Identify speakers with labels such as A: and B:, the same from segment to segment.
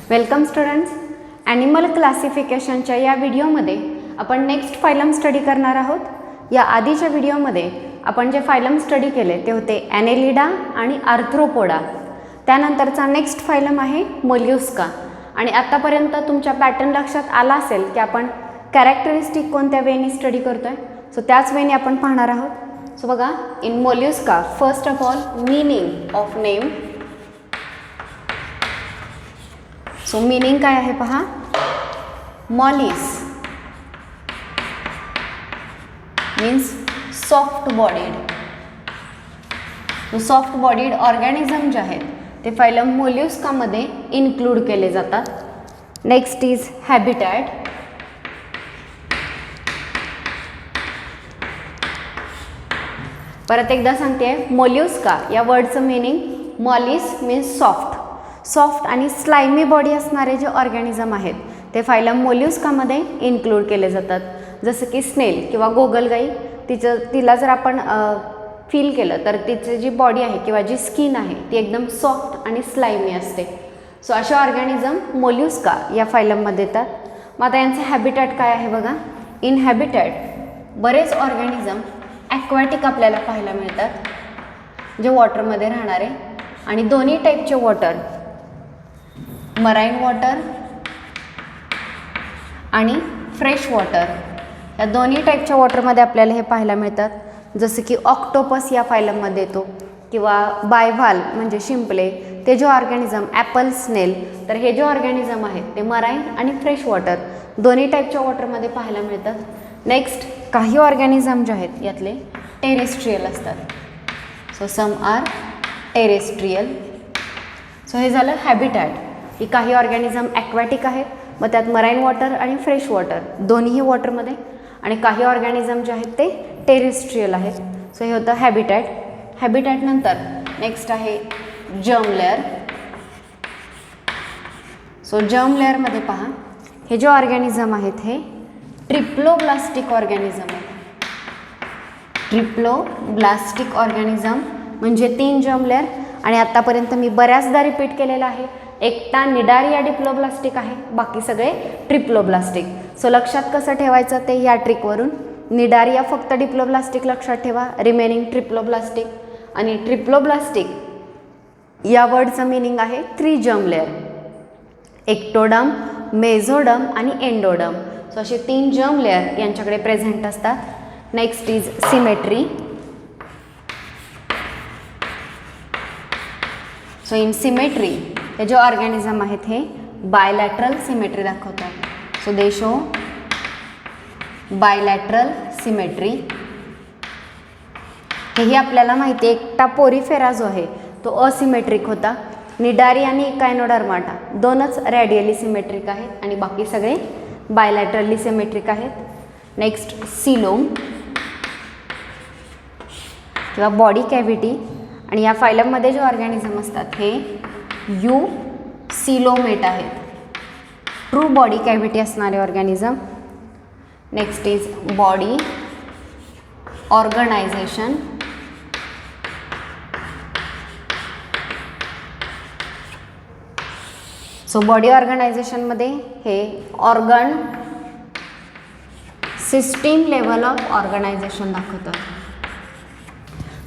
A: Welcome students. Animal क्लासिफिकेशनच्या या व्हिडिओमध्ये आपण नेक्स्ट फायलम स्टडी करणार आहोत. या आधीच्या व्हिडिओमध्ये आपण जे फायलम स्टडी केले ते होते ॲनेलिडा आणि आर्थ्रोपोडा. त्यानंतरचा नेक्स्ट फायलम आहे मोल्युस्का. आणि आतापर्यंत तुमच्या पॅटर्न लक्षात आला असेल की आपण कॅरेक्टरिस्टिक कोणत्या वेनी स्टडी करतोय. सो त्याच वेनी आपण पाहणार आहोत. सो बघा, in Mollusca first of all meaning of name. So meaning काय आहे पहा. Mollis means soft bodied. Soft bodied organism जे आहेत ते फायलम मोल्युस्कामध्ये इन्क्लूड केले जातात. Next is habitat. परत एकदा सांगते, मोल्युस्का या वर्डचं meaning mollis means soft. Soft आणि स्लायमी बॉडी असणारे जे ऑर्गॅनिझम आहेत ते फायलम मोल्युस्कामध्ये इन्क्लूड केले जातात. जसं की स्नेल किंवा गोगलगाई, तिला जर आपण फील केलं तर तिची जी बॉडी आहे किंवा जी स्किन आहे ती एकदम सॉफ्ट आणि स्लायमी असते. सो अशा ऑर्गॅनिझम मोल्युस्का या फायलममध्ये येतात. मग आता यांचं हॅबिटॅट काय आहे बघा. इन हॅबिटॅट बरेच ऑर्गॅनिझम ॲक्वॅटिक आपल्याला पाहायला मिळतात जे वॉटरमध्ये राहणारे, आणि दोन्ही टाईपचे वॉटर, मराईन वॉटर आणि फ्रेश वॉटर, या दोन्ही टाईपच्या वॉटरमध्ये आपल्याला हे पाहायला मिळतात. जसं की ऑक्टोपस या फायलममध्ये येतो, किंवा बायव्हाल म्हणजे शिंपले, ते जे ऑर्गॅनिझम, ॲपल स्नेल, तर हे जे ऑर्गॅनिझम आहेत ते मराईन आणि फ्रेश वॉटर दोन्ही टाईपच्या वॉटरमध्ये पाहायला मिळतात. नेक्स्ट, काही ऑर्गॅनिझम जे आहेत यातले टेरेस्ट्रियल असतात. So some are terrestrial. So हे झालं हॅबिटॅट, की काही ऑर्गॅनिझम ॲक्वॅटिक आहेत, मग त्यात मराईन वॉटर आणि फ्रेश वॉटर दोन्हीही वॉटरमध्ये, आणि काही ऑर्गॅनिझम जे आहेत ते टेरेस्ट्रियल आहेत. सो हे होतं हॅबिटॅट. हॅबिटॅट नंतर नेक्स्ट आहे जर्म लेअर. सो जर्म लेअरमध्ये पहा, हे जे ऑर्गॅनिझम आहेत हे ट्रिप्लोब्लास्टिक ऑर्गॅनिझम आहेत. ट्रिप्लोब्लास्टिक ऑर्गॅनिझम म्हणजे 3 जर्म लेअर. आणि आत्तापर्यंत मी बऱ्याचदा रिपीट केलेलं आहे, एकटा निडारिया डिप्लोब्लास्टिक आहे, बाकी सगळे ट्रिप्लोब्लास्टिक. सो लक्षात कसं ठेवायचं ते या ट्रिकवरून. निडारिया फक्त डिप्लोब्लास्टिक लक्षात ठेवा, रिमेनिंग ट्रिप्लोब्लास्टिक. आणि ट्रिप्लोब्लास्टिक या वर्डचं मिनिंग आहे 3 जर्म लेअर, एक्टोडम, मेझोडम आणि एंडोडम. सो असे 3 जर्म लेअर यांच्याकडे प्रेझेंट असतात. Next is symmetry. So in symmetry हे जे ऑर्गॅनिझम आहेत हे बायलॅटरल सिमेट्री दाखवतात. So they show bilateral symmetry. हेही आपल्याला माहिती आहे, एकटा पोरीफेरा जो आहे तो असिमेट्रिक होता. निडारी आणि कायनोडर्माटा दोनच रॅडियली सिमेट्रिक आहेत आणि बाकी सगळे बायलॅटरली सिमेट्रिक आहेत. नेक्स्ट सिलोम किंवा बॉडी कॅव्हिटी. आणि या फायलममध्ये जे ऑर्गॅनिझम असतात हे यू सिलोमेट आहेत, ट्रू बॉडी कॅव्हिटी असणारे organism. Next is body organization. So body ऑर्गनायझेशनमध्ये हे organ system level of organization दाखवतात.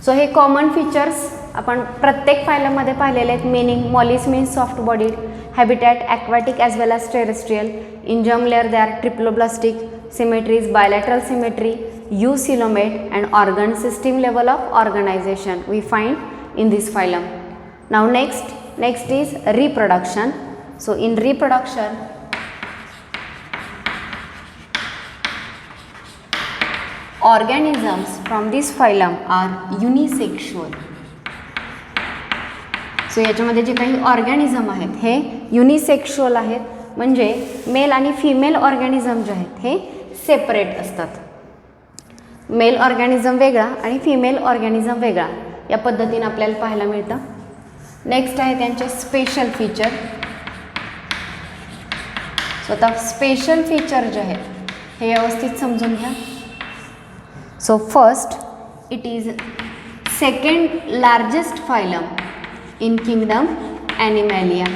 A: सो हे कॉमन फीचर्स आपण प्रत्येक फायलममध्ये पाहिलेले आहेत. Meaning mollis means soft bodied, habitat aquatic as well as terrestrial, in germ layer they are triploblastic, symmetry is bilateral symmetry, eucoelomate, and organ system level of organization we find in this phylum. Now next is reproduction. So in reproduction organisms from this phylum are unisexual. So याच्यामध्ये जे काही organism आहेत हे युनिसेक्शुअल आहेत, म्हणजे mail आणि female organism जे आहेत हे सेपरेट असतात. मेल ऑर्गॅनिझम वेगळा आणि फिमेल ऑर्गॅनिझम वेगळा या पद्धतीने आपल्याला पाहायला मिळतं. नेक्स्ट आहे त्यांचे स्पेशल फीचर. सो आता स्पेशल फीचर जे आहेत हे व्यवस्थित समजून घ्या. So first, it is second largest phylum in kingdom Animalia.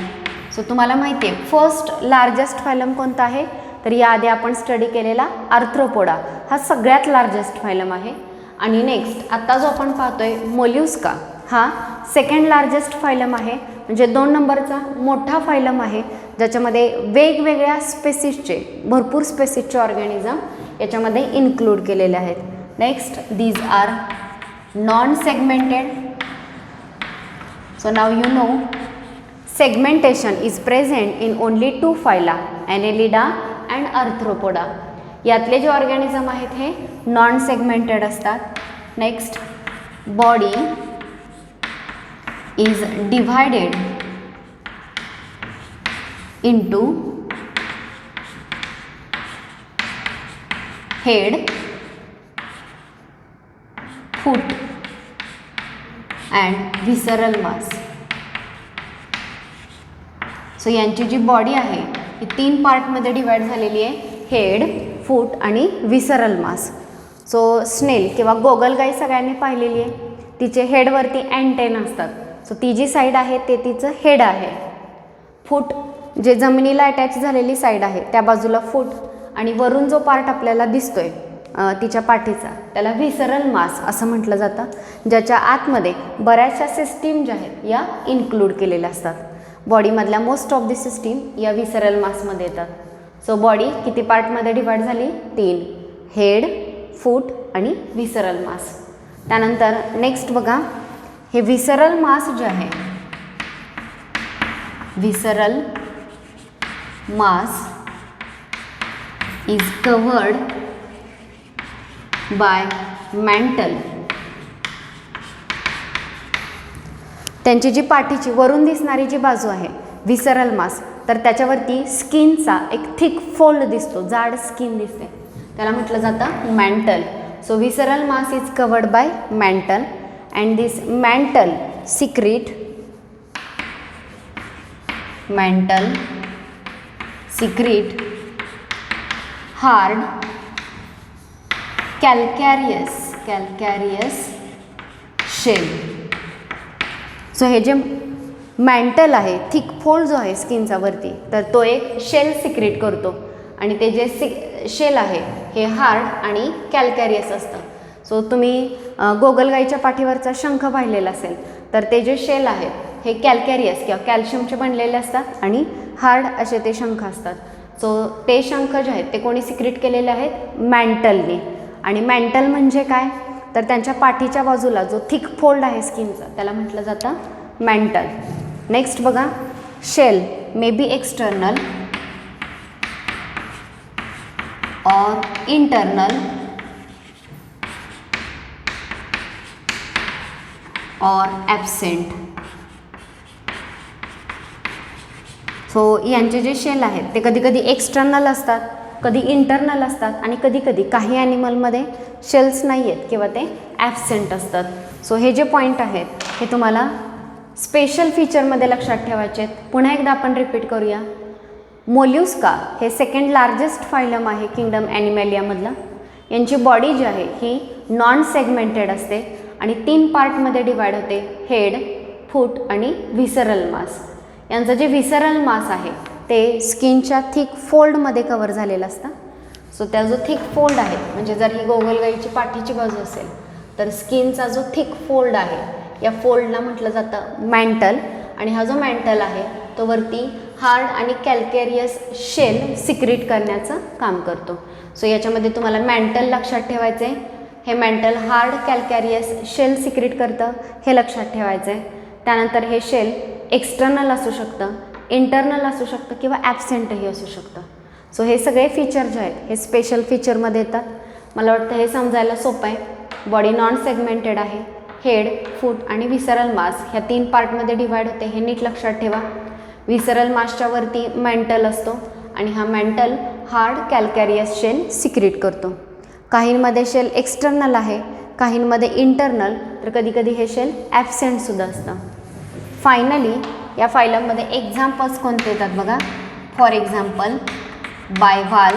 A: So तुम्हाला माहिती आहे फर्स्ट लार्जेस्ट फायलम कोणता आहे, तर याआधी आपण स्टडी केलेला आर्थ्रोपोडा हा सगळ्यात लार्जेस्ट फायलम आहे. आणि नेक्स्ट आता जो आपण पाहतोय मोल्युस्का हा सेकंड लार्जेस्ट फायलम आहे, म्हणजे 2 नंबरचा मोठा फायलम आहे, ज्याच्यामध्ये वेगवेगळ्या स्पेसिसचे भरपूर स्पेसिसचे ऑर्गॅनिझम याच्यामध्ये इन्क्लूड केलेले आहेत. Next these are non segmented. So now you know segmentation is present in only 2 phyla, Annelida and Arthropoda. यातले जे ऑर्गॅनिझम आहेत हे नॉन सेगमेंटेड असतात. Next body is divided into head, foot and visceral mass. So यांची जी body आहे ही 3 पार्टमध्ये divide झालेली आहे, हेड, फूट आणि व्हिसरल मास. सो स्नेल किंवा गोगलगाई सगळ्यांनी पाहिलेली आहे, तिचे हेडवरती अँटेना असतात. सो ती जी साईड आहे ते तिचं हेड आहे. फूट जे जमिनीला अटॅच झालेली साईड आहे त्या बाजूला फूट, आणि वरून जो पार्ट आपल्याला दिसतोय तिच्या पाठीचा त्याला व्हिसरल मास असं म्हटलं जातं, ज्याच्या आतमध्ये बऱ्याचशा सिस्टीम ज्या आहेत या इन्क्लूड केलेल्या असतात. बॉडीमधल्या मोस्ट ऑफ द सिस्टीम या व्हिसरल मासमध्ये येतात. सो बॉडी किती पार्टमध्ये डिवाइड झाली, 3, हेड, फूट आणि व्हिसरल मास. त्यानंतर नेक्स्ट बघा, हे व्हिसरल मास जे आहे, visceral mass is covered bye mantle. त्यांची जी पाठीची वरून दिसणारी जी बाजू आहे व्हिसरल मास, तर त्याच्यावरती स्किनचा एक थिक फोल्ड दिसतो, जाड स्किन दिसते, त्याला म्हटलं जातं mantle. So visceral mass is covered by mantle and this mantle secrete hard calcareous shell. So हे जे मॅन्टल आहे, थिक फोल्ड जो आहे स्किनचा वरती, तर तो एक शेल सिक्रेट करतो, आणि ते जे शेल आहे हे हार्ड आणि कॅल्कॅरियस असतं. सो तुम्ही गोगलगाईच्या पाठीवरचा शंख पाहिलेला असेल, तर ते जे शेल आहेत हे कॅल्कॅरियस किंवा कॅल्शियमचे बनलेले असतात आणि हार्ड असे ते शंख असतात. सो ते शंख जे आहेत ते कोणी सिक्रेट केलेले आहेत, मॅन्टलने. आणि मॅन्टल म्हणजे काय, तर त्यांच्या पाठीच्या बाजूला जो थिक फोल्ड आहे स्किनचा त्याला म्हटलं जातं मॅन्टल. नेक्स्ट बघा, शेल मे बी एक्सटर्नल और इंटरनल और ॲब्सेंट. सो यांचे जे शेल आहेत ते कधी कधी एक्सटर्नल असतात, कधी इंटरनल असतात, आणि कधी कधी काही ॲनिमलमध्ये शेल्स नाही आहेत किंवा ते ॲब्सेंट असतात. सो हे जे पॉईंट आहेत हे तुम्हाला स्पेशल फीचरमध्ये लक्षात ठेवायचे आहेत. पुन्हा एकदा आपण रिपीट करूया. मोल्युस्का हे सेकंड लार्जेस्ट फायलम आहे किंगडम ॲनिमॅलियामधला. यांची बॉडी जी आहे ही नॉन सेगमेंटेड असते आणि 3 पार्टमध्ये डिवाइड होते, हेड, फूट आणि व्हिसरल मास. यांचं जे व्हिसरल मास आहे ते स्किनच्या थिक फोल्डमध्ये कवर झालेलं असतं. सो त्या जो थिक फोल्ड आहे, म्हणजे जर ही गोगलगाईची पाठीची बाजू असेल तर स्किनचा जो थिक फोल्ड आहे या फोल्डला म्हटलं जातं मॅन्टल, आणि हा जो मॅन्टल आहे तो वरती हार्ड आणि कॅल्कॅरियस शेल सिक्रीट करण्याचं काम करतो. सो याच्यामध्ये तुम्हाला मॅन्टल लक्षात ठेवायचं आहे. हे mantle hard calcareous shell secrete करतं हे लक्षात ठेवायचं आहे. त्यानंतर हे शेल एक्सटर्नल असू शकतं, इंटरनल असू शकतं किंवा ॲब्सेंटही असू शकतं. सो हे सगळे फीचर जे आहेत हे स्पेशल फीचरमध्ये येतात. मला वाटतं हे समजायला सोपं आहे. बॉडी नॉन सेगमेंटेड आहे, हेड, फूट आणि व्हिसरल मास ह्या 3 पार्टमध्ये डिवाइड होते, हे नीट लक्षात ठेवा. व्हिसरल मासच्या वरती मॅन्टल असतो आणि हा mantle hard calcareous shell secrete करतो. काहींमध्ये शेल एक्सटर्नल आहे, काहींमध्ये इंटरनल, तर कधी कधी हे शेल ॲब्सेंटसुद्धा असतं. फायनली या फायलममध्ये एक्झाम्पल्स कोणते येतात बघा. फॉर एक्झाम्पल बायव्हाल,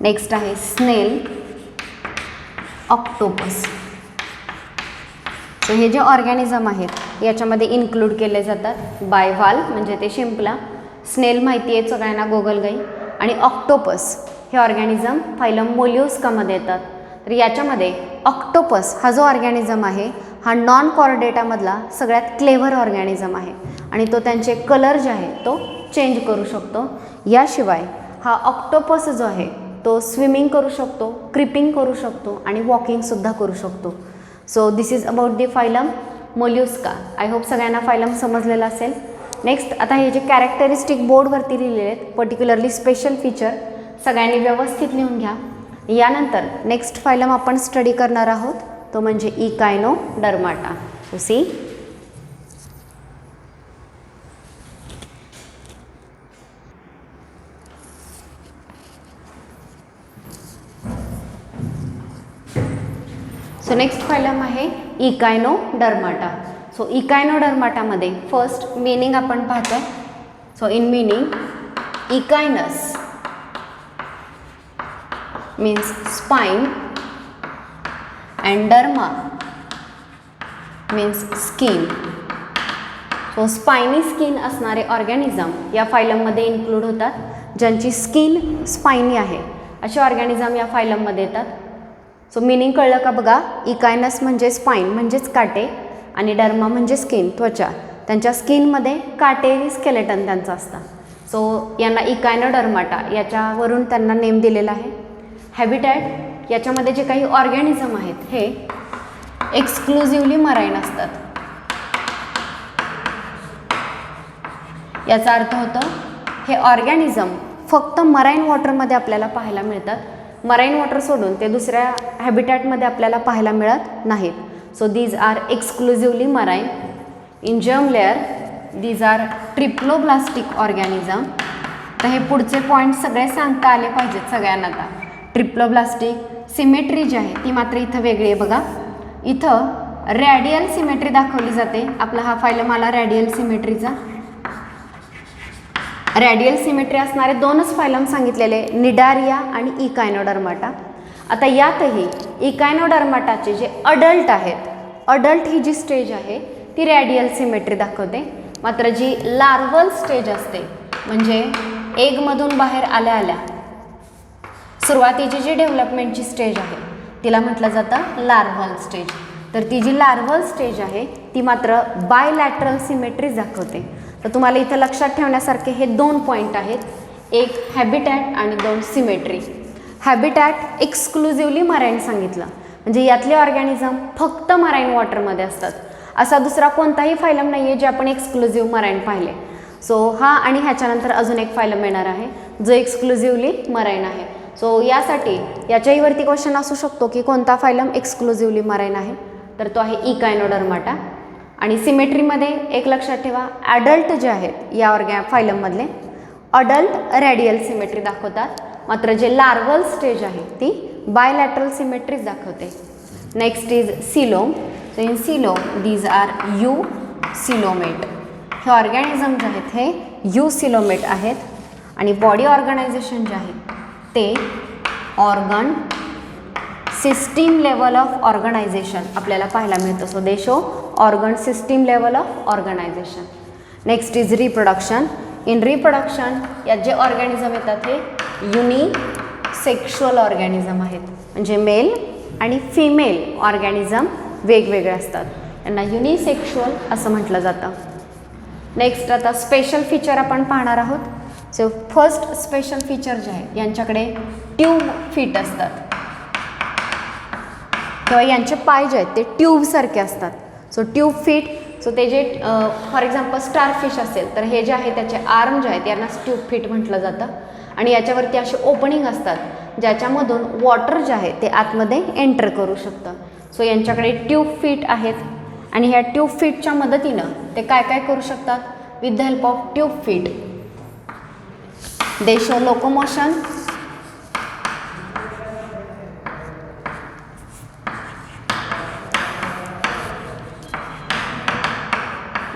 A: नेक्स्ट आहे स्नेल, ऑक्टोपस. सो हे जे ऑर्गॅनिझम आहेत याच्यामध्ये इन्क्लूड केले जातात बायव्हाल म्हणजे ते शिंपला, स्नेल माहिती आहे सगळ्यांना गोगलगाई, आणि ऑक्टोपस हे ऑर्गॅनिझम फायलम मोल्युस्कामध्ये येतात. तर याच्यामध्ये ऑक्टोपस हा जो ऑर्गॅनिझम आहे हा नॉन कॉर्डेटामधला सगळ्यात क्लेव्हर ऑर्गॅनिझम आहे आणि तो त्यांचे कलर जे आहे तो चेंज करू शकतो. याशिवाय हा ऑक्टोपस जो आहे तो स्विमिंग करू शकतो, क्रिपिंग करू शकतो आणि वॉकिंगसुद्धा करू शकतो. So this is about the phylum Mollusca. I hope सगळ्यांना फायलम समजलेला असेल. नेक्स्ट आता हे जे कॅरेक्टरिस्टिक बोर्डवरती लिहिलेले आहेत पर्टिक्युलरली स्पेशल फीचर सगळ्यांनी व्यवस्थित लिहून घ्या. यानंतर नेक्स्ट फायलम आपण स्टडी करणार आहोत तो म्हणजे Echinodermata. So see so next phylum आहे इकायनोडर्माटा. सो इकायनोडर्माटामध्ये फर्स्ट मीनिंग आपण पाहतोय. So in meaning echinus means spine and derma means skin. So spiny skin असणारे ऑर्गॅनिझम या फायलममध्ये इन्क्लूड होतात. ज्यांची स्किन स्पायनी आहे असे ऑर्गॅनिझम या फायलममध्ये येतात. सो मीनिंग कळलं का बघा. इकायनस म्हणजे स्पाइन म्हणजेच काटे आणि डर्मा म्हणजे स्किन त्वचा. त्यांच्या स्किनमध्ये काटेरी स्केलेटन त्यांचं असतं. सो यांना इकायनोडर्माटा याच्यावरून त्यांना नेम दिलेला आहे. हॅबिटॅट याच्यामध्ये जे काही ऑर्गॅनिझम आहेत हे एक्सक्लुझिव्हली मराईन असतात. याचा अर्थ होतो हे ऑर्गॅनिझम फक्त मराईन वॉटरमध्ये आपल्याला पाहायला मिळतात. मराईन वॉटर सोडून ते दुसऱ्या हॅबिटॅटमध्ये आपल्याला पाहायला मिळत नाहीत. So these are exclusively marine. In germ layer these are triploblastic organism. तर हे पुढचे पॉईंट सगळे सांगता आले पाहिजेत सगळ्यांना. आता ट्रिप्लोब्लास्टिक सिमेट्री जी आहे ती मात्र इथं वेगळी आहे बघा. इथं रॅडियल सिमेट्री दाखवली जाते. आपला हा फायलम आला रॅडियल सिमेट्रीचा. रॅडियल सिमेट्री असणारे दोनच फायलम सांगितलेले निडारिया आणि इकायनोडर्माटा. आता यातही इकायनोडर्माटाचे जे अडल्ट आहेत, अडल्ट ही जी स्टेज आहे ती रॅडियल सिमेट्री दाखवते. मात्र जी लार्वल स्टेज असते म्हणजे एगमधून बाहेर आल्या आल्या सुरुवातीची जी डेव्हलपमेंटची स्टेज आहे तिला म्हटलं जातं लार्वल स्टेज. तर ती जी लार्वल स्टेज आहे ती मात्र बायलॅटरल सिमेट्री दाखवते. तर तुम्हाला इथं लक्षात ठेवण्यासारखे हे दोन पॉईंट आहेत. एक हॅबिटॅट आणि दोन सिमेट्री. हॅबिटॅट एक्सक्लुझिव्हली मराईन सांगितलं म्हणजे यातले ऑर्गॅनिझम फक्त मराईन वॉटरमध्ये असतात. असा दुसरा कोणताही फायलम नाही आहे जे आपण एक्सक्लुझिव्ह मराईन पाहिले. सो हा आणि ह्याच्यानंतर अजून एक फायलम येणार आहे जो एक्सक्लुझिव्हली मराईन आहे. सो यासाठी याच्याहीवरती क्वेश्चन असू शकतो की कोणता फायलम एक्सक्लुझिव्हली मराईन आहे. तर तो आहे इकायनोडर्माटा. आणि सिमेट्रीमध्ये एक लक्षात ठेवा ॲडल्ट जे आहेत या फायलममधले अडल्ट रॅडियल सिमेट्री दाखवतात. मात्र जे लार्वल स्टेज आहे ती बायलॅटरल सिमेट्रीज दाखवते. Next is coelom. So in coelom these are eucoelomate. हे ऑर्गॅनिझम जे आहेत हे यू सिलोमेट आहेत. आणि बॉडी ऑर्गनायझेशन जे आहे ते organ system level of organization आपल्याला पाहायला मिळतं. So they show organ system level of organization. Next is reproduction. In reproduction यात जे ऑर्गॅनिझम येतात हे युनिसेक्शुअल ऑर्गॅनिझम आहेत म्हणजे मेल आणि फिमेल ऑर्गॅनिझम वेगवेगळे असतात. त्यांना युनिसेक्शुअल असं म्हटलं जातं. नेक्स्ट आता स्पेशल फीचर आपण पाहणार आहोत. सो फर्स्ट स्पेशल फीचर जे आहे यांच्याकडे ट्यूब फीट असतात किंवा यांचे पाय जे आहेत ते ट्यूबसारखे असतात. So tube feet. सो ते जे फॉर एक्झाम्पल स्टारफिश असेल तर हे जे आहे त्याचे आर्म जे आहेत यांना ट्यूब फीट म्हटलं जातं. आणि याच्यावरती असे ओपनिंग असतात ज्याच्यामधून वॉटर जे आहे ते आतमध्ये एंटर करू शकतं. सो यांच्याकडे ट्यूब फीट आहेत आणि ह्या ट्यूब फीटच्या मदतीनं ते काय काय करू शकतात. With the help of tube feet they show locomotion,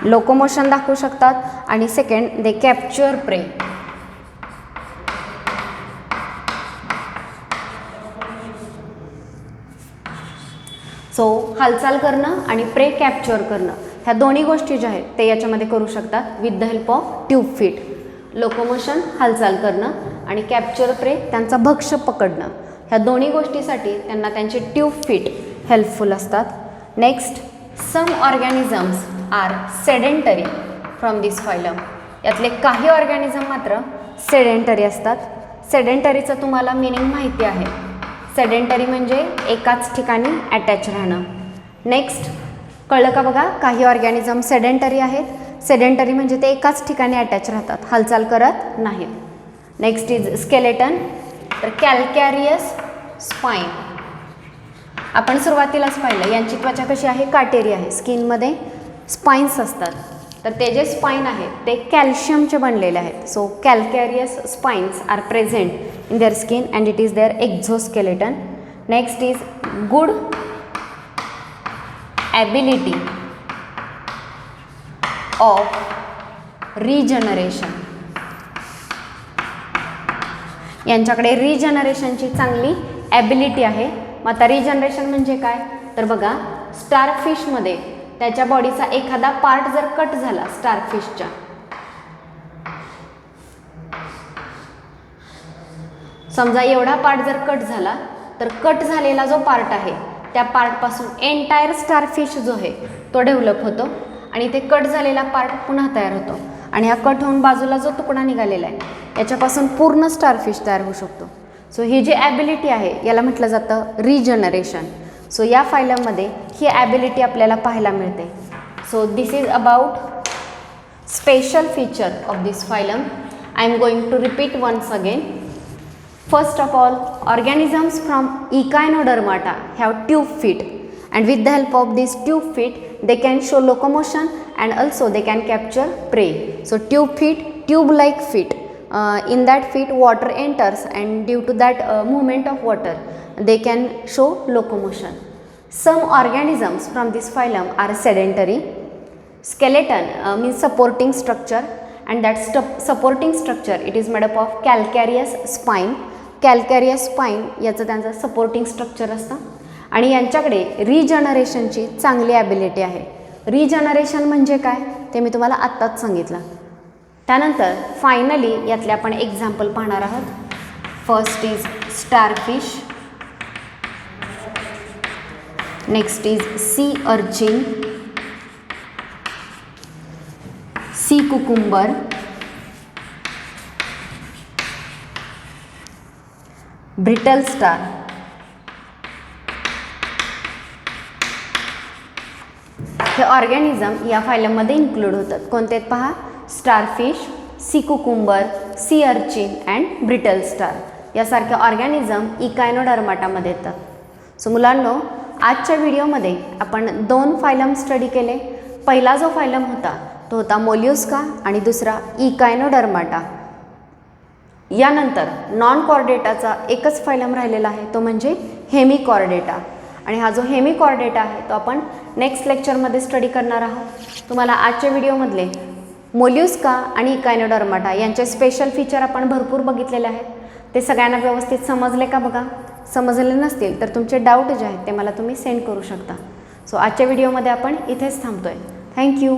A: locomotion दाखवू शकतात. आणि सेकंड दे कॅप्चर प्रे. सो हालचाल करणं आणि प्रे कॅप्चर करणं ह्या दोन्ही गोष्टी ज्या आहेत ते याच्यामध्ये करू शकतात with the help of tube feet. Locomotion हालचाल करणं आणि कॅप्चर प्रे त्यांचा भक्ष्य पकडणं ह्या दोन्ही गोष्टीसाठी त्यांना त्यांचे ट्यूब फीट हेल्पफुल असतात. Next, some organisms are sedentary from this phylum. यातले काही ऑर्गॅनिझम मात्र सेडेंटरी असतात. सेडेंटरीचं तुम्हाला मिनिंग माहिती आहे. सेडेंटरी म्हणजे एकाच ठिकाणी अटॅच राहणं. नेक्स्ट, कळलं का बघा, काही ऑर्गॅनिझम सेडेंटरी आहेत. सेडेंटरी म्हणजे ते एकाच ठिकाणी अटॅच राहतात, हालचाल करत नाहीत. Next is skeleton. तर कॅल्कॅरियस स्पाइन आपण सुरुवातीलाच पाहिलं, यांची त्वचा कशी आहे, काटेरी आहे. स्किनमध्ये स्पाइन्स असतात, तर ते जे स्पाइन आहेत ते कॅल्शियमचे बनलेले आहेत. So calcareous spines are present in their skin and it is their exoskeleton. Next is good ability of regeneration. यांच्याकडे रिजनरेशनची चांगली ॲबिलिटी आहे. मग आता रिजनरेशन म्हणजे काय, तर बघा स्टारफिशमध्ये त्याच्या बॉडीचा एखादा पार्ट जर कट झाला, स्टारफिशच्या समजा एवढा पार्ट जर कट झाला, तर कट झालेला जो पार्ट आहे त्या पार्टपासून एंटायर स्टारफिश जो आहे तो डेव्हलप होतो आणि ते कट झालेला पार्ट पुन्हा तयार होतो आणि हा कट होऊन बाजूला जो तुकडा निघालेला आहे याच्यापासून पूर्ण स्टारफिश तयार होऊ शकतो. सो ही जी ॲबिलिटी आहे याला म्हटलं जातं रिजनरेशन. सो या फायलममध्ये ही ॲबिलिटी आपल्याला पाहायला मिळते. So this is about special feature of this phylum. I am going to repeat once again. First of all, organisms from Echinodermata have tube feet, and with the help of these tube feet, they can show locomotion and also they can capture prey. So tube feet, tube-like feet. In that feet, water enters, and due to that movement of water, they can show locomotion. Some organisms from this phylum are sedentary. Skeleton means supporting structure, and that supporting structure it is made up of calcareous spine. Calcareous spine याचं त्यांचं supporting structure असतं आणि यांच्याकडे रिजनरेशनची चांगली ability आहे. Regeneration म्हणजे काय ते मी तुम्हाला आत्ताच सांगितलं. त्यानंतर फायनली यातले आपण एक्झाम्पल पाहणार आहोत. First is starfish, next is sea urchin, sea cucumber, brittle star. हे ऑर्गॅनिझम या फायलममध्ये इन्क्लूड होतात. कोणते आहेत पहा, starfish, sea cucumber, sea urchin and brittle star यासारखे ऑर्गॅनिझम इकायनोडर्माटामध्ये येतात. सो मुलांनो, आजच्या व्हिडिओमध्ये आपण 2 फायलम स्टडी केले. पहिला जो फायलम होता तो होता मोल्युस्का आणि दुसरा इकायनोडर्माटा. यानंतर नॉन कॉर्डेटाचा एकच फायलम राहिलेला आहे, तो म्हणजे हेमिकॉर्डेटा. आणि हा जो हेमिकॉर्डेटा आहे तो आपण नेक्स्ट लेक्चरमध्ये स्टडी करणार आहोत. तुम्हाला आजच्या व्हिडिओमधले मोल्युस्का आणि इकायनोडर्माटा यांचे स्पेशल फीचर आपण भरपूर बघितलेले आहेत. ते सगळ्यांना व्यवस्थित समजले का बघा. समजले नसतील तर तुमचे डाऊट जे आहेत ते मला तुम्ही सेंड करू शकता. सो आजच्या व्हिडिओमध्ये आपण इथेच थांबतोय. थँक्यू.